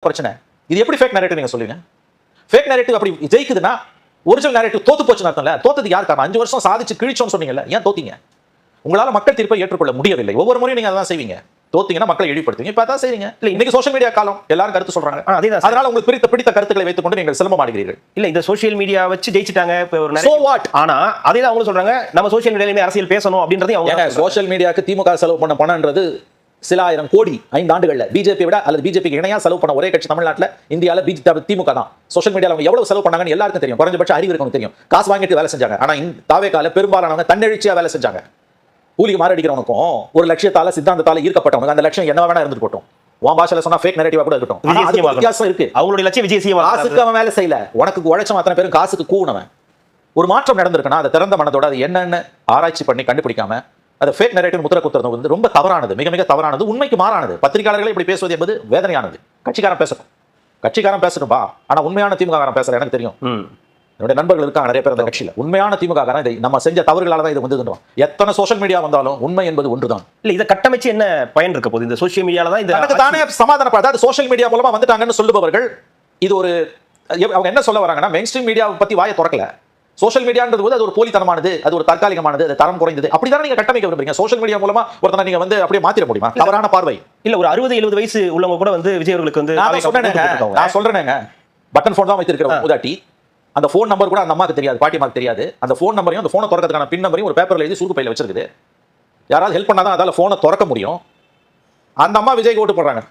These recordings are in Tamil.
பிரச்சனை. இது எப்படி ஃபேக் நரேட்டிவ் நீங்க சொல்லுவீங்க? ஃபேக் நரேட்டிவ் அப்படி ஜெயிக்குதுன்னா ஒரிஜினல் நரேட்டிவ் தோத்து போச்சுன்னு அர்த்தம்ல. தோத்தது யார் காரணம்? 5 வருஷம் சாதிச்சு கிழிச்சோன்னு சொன்னீங்கல்ல, ஏன் தோத்தீங்க? உங்களால மக்கள் தீர்ப்பை ஏற்றுக்கொள்ள முடியவில்லை. ஒவ்வொரு முறையும் நீங்க அதான் செய்வீங்க. தோத்தீங்கன்னா மக்களை இழிவுபடுத்துவீங்க. இப்ப அதான் செய்றீங்க. இல்ல, இன்னைக்கு சோஷியல் மீடியா காலம், எல்லாரும் கருத்து சொல்றாங்க. அதனால உங்களுக்கு பிடித்த கருத்துக்களை வைத்துக் கொண்டு நீங்கள் சிலம்பம் ஆடுகிறீர்கள். இல்ல, இந்த சோஷியல் மீடியா வச்சு ஜெயிச்சிட்டாங்க. இப்ப ஒரு சோ வாட்? ஆனா அதே தான் அவங்க சொல்றாங்க, நம்ம சோஷியல் மீடியாலயே அரசியல் பேசணும் அப்படின்றதை அவங்க. சோஷியல் மீடியாக்கு திமுக செலவு பண்ண பணம்ன்றது சில ஆயிரம் கோடி 5 ஆண்டுகள்ல. பிஜேபி விட அல்லது பிஜேபிக்கு இணையா செலவு பண்ண ஒரே கட்சி தமிழ்நாட்டுல இந்தியால திமுக தான். சோஷியல் மீடியால அவங்க எவ்வளவு செலவு பண்ணாங்கன்னு எல்லாருக்கும் தெரியும். குறைஞ்சபட்ச அறிவு இருக்கணும் தெரியும். காசு வாங்கிட்டு வேலை செஞ்சாங்க. ஆனா தாவேக்கால பெரும்பாலானவங்க தன்னெழுச்சியா வேலை செஞ்சாங்க. கூலிக்கு மாரடிக்கிறவனுக்கும் ஒரு லட்சியத்தால சித்தாந்தத்தால ஈர்க்கப்பட்டவங்க அந்த லட்சியம் என்ன வேணா இருந்துட்டு போட்டோம். உன் பாஷையில சொன்னா ஃபேக் நரேட்டிவா கூட இருக்கட்டும். வித்தியாசம் இருக்கு. அவங்களுடைய லட்சியம் விஜய் காசுக்கு அவன் வேலை செய்யல. உனக்கு உழைச்சவன் அத்தனை பேரும் காசுக்கு கூவுனவன். ஒரு மாற்றம் நடந்திருக்குன்னா அதை திறந்த மனதோட அது என்னன்னு ஆராய்ச்சி பண்ணி கண்டுபிடிக்காம அது ஃபேக் நரேட்டிவ் முத்திர குத்துறது வந்து ரொம்ப தவறானது, மிக மிக தவறானது, உண்மைக்கு மாறானது. பத்திரிகையாளர்களை இப்படி பேசுவது என்பது வேதனையானது. கட்சிக்காரன் பேசட்டும்பா. ஆனா உண்மையான திமுக காரன் பேசல, எனக்கு தெரியும். என்னுடைய நண்பர்கள் இருக்காங்க நிறைய பேர் அந்த கட்சியில. உண்மையான திமுக காரன் இதை நம்ம செஞ்ச தவறுகளால தான் இது வந்து எத்தனை சோஷியல் மீடியா வந்தாலும் உண்மை என்பது ஒன்றுதான். இல்ல, இதை கட்டமைச்சு என்ன பயன் இருக்க போகுது? இந்த சோஷியல் மீடியால தான் இது தானே சமாதானப்படாது. சோஷியல் மீடியா மூலமா வந்துட்டாங்கன்னு சொல்லுபவர்கள் இது ஒரு அவங்க என்ன சொல்ல வராங்கன்னா, மெயின் ஸ்ட்ரீம் மீடியாவை பத்தி வாயை திறக்கல. சோஷியல் மீடியான்றது போது அது ஒரு போலித்தனமானது, அது ஒரு தற்காலிகமானது, அது தரம் குறைந்தது. அப்படிதான் நீங்க கட்டமைக்க விரும்புறீங்க. சோஷியல் மீடியா மூலமா ஒருத்தனை நீங்க வந்து அப்படியே மாத்திர முடியுமா? தவறான பார்வை. இல்ல, ஒரு 60-70 வயசு உள்ளவங்க கூட வந்து விஜய் அவர்களுக்கு வந்து நான் சொல்றேங்க, பட்டன் போன் தான் வைத்திருக்கிற மூதாட்டி. அந்த போன் நம்பர் கூட அந்த அம்மாக்கு தெரியாது, பாட்டி அம்மாக்கு தெரியாது. அந்த போன் நம்பரையும் அந்த போனை திறக்கிறதுக்கான பின் நம்பரையும் ஒரு பேப்பர்ல எழுதி சுருக்கு பையில வச்சிருக்குது. யாராவது ஹெல்ப் பண்ணாதான் அதால போனை திறக்க முடியும். அந்த அம்மா விஜய்க்கு ஓட்டு போடுறாங்க.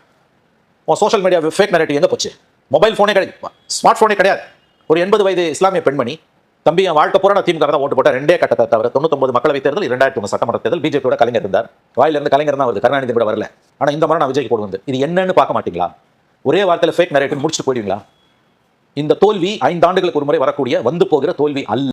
சோஷியல் மீடியா ஃபேக் நரேட்டிவ் எங்க போச்சு? மொபைல் போனே கிடையாது, ஸ்மார்ட் போனே கிடையாது. ஒரு 80 வயது இஸ்லாமிய பெண்மணி, தம்பி என் வாழ்க்கை பூரா திமுக தான் ஓட்டு போட்ட, 2 கட்டத்தை தவிர 99 மக்களவை தேர்தல், 2001 சட்டமன்ற தேர்தல் பிஜேபியோட கலைஞர் இருந்தார். வாயிலிருந்து கலைஞர் தான் வருது, கருணாநிதி கூட வரல. ஆனா இந்த முறை நான் விஜய்க்கு போடுவது இது என்னன்னு பார்க்க மாட்டீங்களா? ஒரே வார்த்தையில ஃபேக் நரேட்டிவ் முடிச்சுட்டு போயிடுவீங்களா? இந்த தோல்வி 5 ஆண்டுகளுக்கு ஒரு முறை வரக்கூடிய வந்து போகிற தோல்வி அல்ல.